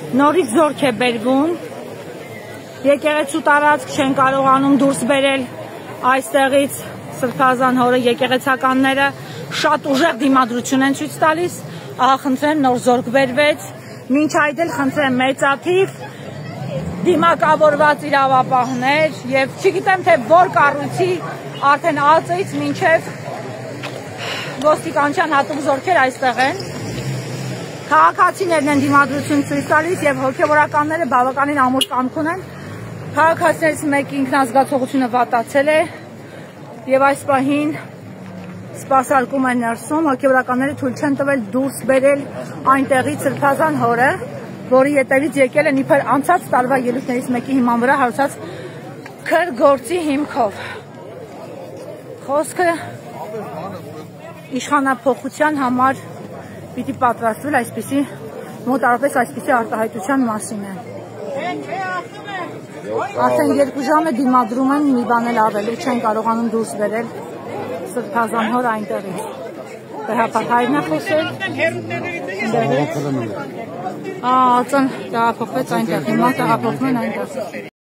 նորից զորք է բերվում, եկեղեցու տարածք չեն կարողանում դուրս բերել այստեղից Սրբազան հորը եկեղեցականները շատ ուժեղ դիմադրություն են ցույց տալիս, ահա խնդրեմ նոր զորք բերվեց, մինչ այդ էլ խնդրեմ մեծաթիվ դիմակավորված իրավապահներ եւ չգիտեմ թե որ կառույցի արդեն ԱԾ-ից մինչեւ ոստիկանության հատուկ զորքեր այստեղ են, քաղաքացիներն են դիմադրություն ցույց տալիս եւ հոգեվորականները բավականին ամուր կամք ունեն, քաղաքացիներից մեկի ինքնազգացողությունը վատացել է եւ այս պահին սպասարկում են ներսում, հոգեվորականները թույլ չեն տվել դուրս բերել այնտեղից Սրբազան հորը, որի ետևից եկել են իբր անցած տարվա ելույթներից մեկի հիման վրա հարուցած քրգործի հիմքով։ Խոսքը իշխանափոխության համար պիտի պատրաստվել այսպիսի մոտարապես այսպիսի արտահայտության մասին է։ Արդեն 2 ժամ է դիմադրում են, մի բան էլ ավելու չեն կարողանում դուրս բերել Սրբազան հոր այնտեղից։ Հայրն է խոսել։ ԱԾ-ն տեղափոխվեց այնտեղ, հիմա տեղափոխվում են այնտեղ։